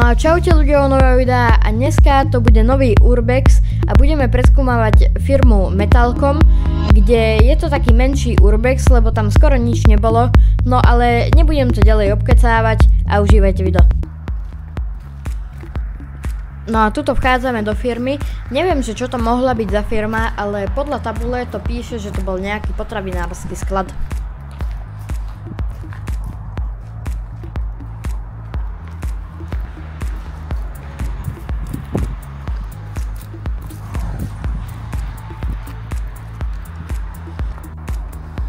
No a čaute ľudia, nového videa a dneska to bude nový Urbex a budeme preskúmavať firmu Metalcom, kde je to taký menší Urbex, lebo tam skoro nič nebolo, no ale nebudem to ďalej obkecávať a užívajte video. No a tuto vchádzame do firmy, neviem, že čo to mohla byť za firma, ale podľa tabule to píše, že to bol nejaký potravinársky sklad.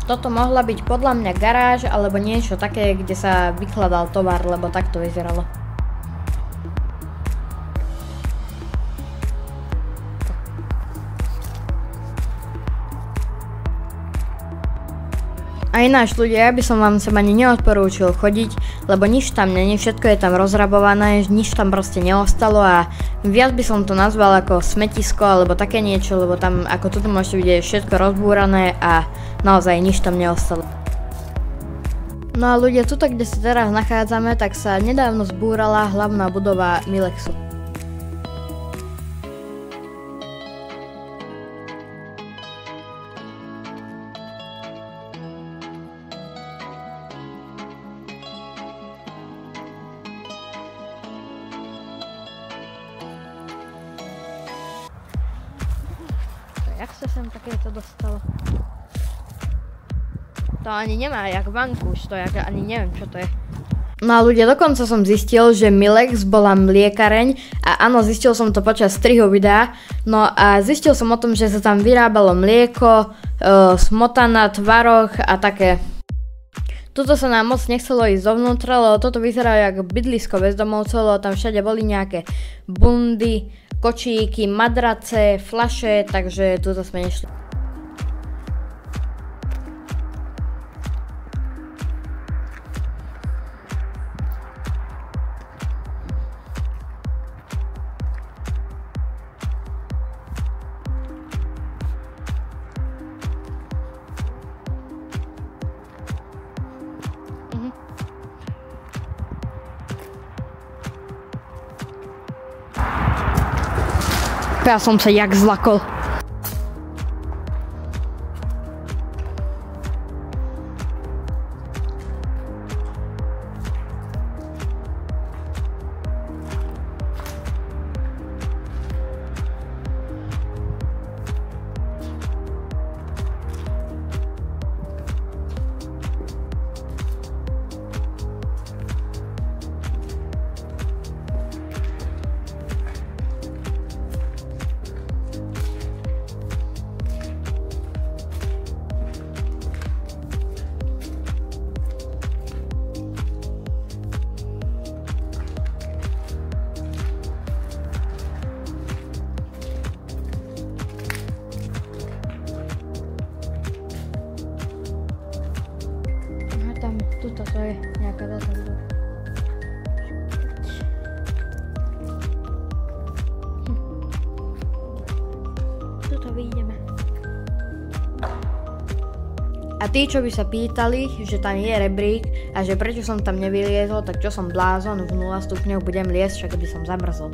Toto mohla byť podľa mňa garáž alebo niečo také, kde sa vykladal tovar, lebo tak to vyzeralo. A ináč ľudia, ja by som vám sem ani neodporúčil chodiť, lebo nič tam není, všetko je tam rozrabované, nič tam proste neostalo a viac by som to nazval ako smetisko alebo také niečo, lebo tam ako tuto môžete vidieť všetko rozbúrané a naozaj nič tam neostalo. No a ľudia, tuto kde sa teraz nachádzame, tak sa nedávno zbúrala hlavná budova Milexu. Jak sa sem takéto dostalo? To ani nemá jak vankúš, to jak ani neviem čo to je. No a ľudia, dokonca som zistil, že Milex bola mliekareň a áno, zistil som to počas strihu videa. No a zistil som o tom, že sa tam vyrábalo mlieko, smotana, tvaroh a také. Tuto sa nám moc nechcelo ísť dovnútra, lebo toto vyzerá jak bydlisko bezdomovcov, lebo tam všade boli nejaké bundy, kočíky, madrace, fľaše, takže tuto sme nešli. Ja som sa jak zlakol. Tuto to je nejaká veľká budova. Tuto vyjdeme. A tí, čo by sa pýtali, že tam je rebrík a že prečo som tam nevyliezol, tak čo som blázon, v 0 stupňov budem liesť, však by som zamrzol.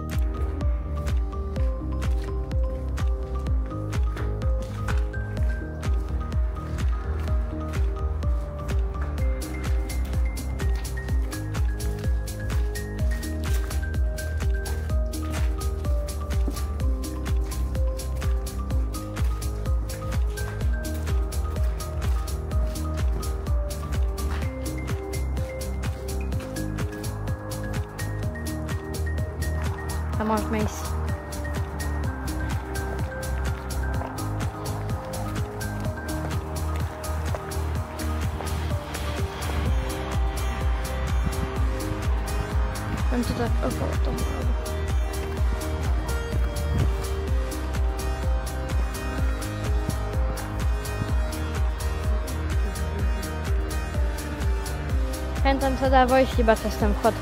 A môžeme ísť. Len to tak okolo tomu. Tam sa dá vojsť iba cez ten vchod.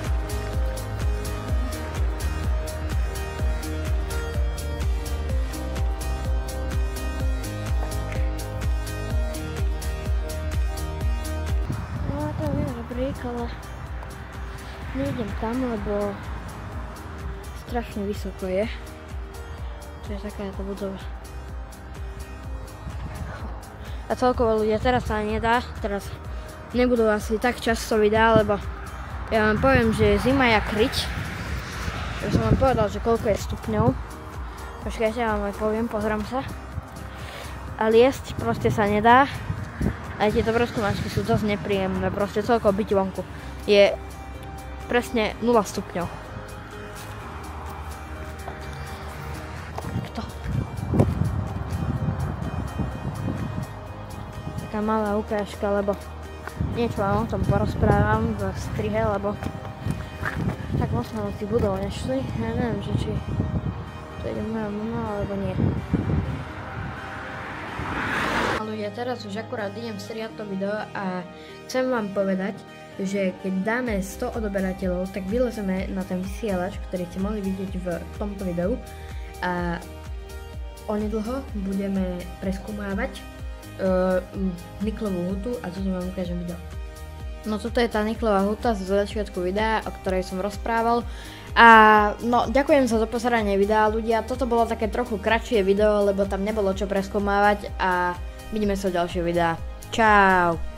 ale nejdem tam, lebo strašne vysoko je. To je takáto budova. A celkovo ľudia, teraz sa nedá, teraz nebudú asi tak často videá, lebo ja vám poviem, že je zima jak riť. Ja som vám povedal, že koľko je stupňov. Počkajte, ja vám aj poviem, pozriem sa. A liesť proste sa nedá. Aj tieto preskúmačky sú dosť nepríjemné, proste celkovo byť vonku je presne 0 stupňov. Takto. Taká malá ukážka, lebo niečo vám o tom porozprávam v strihe, lebo tak moc sme od tých budov nešli. Ja neviem, že či to ide moja mama, alebo nie. Ja teraz už akurát idem striať to video a chcem vám povedať, že keď dáme 100 odoberateľov, tak vylezeme na ten vysielač, ktorý ste mohli vidieť v tomto videu a onedlho budeme preskúmávať niklovú hutu a toto vám ukážem video. No toto je tá niklová huta z začiatku videa, o ktorej som rozprával. A no, ďakujem za dopozeranie videa ľudia, toto bolo také trochu kratšie video, lebo tam nebolo čo preskúmávať a vidíme sa v ďalších videách. Čau!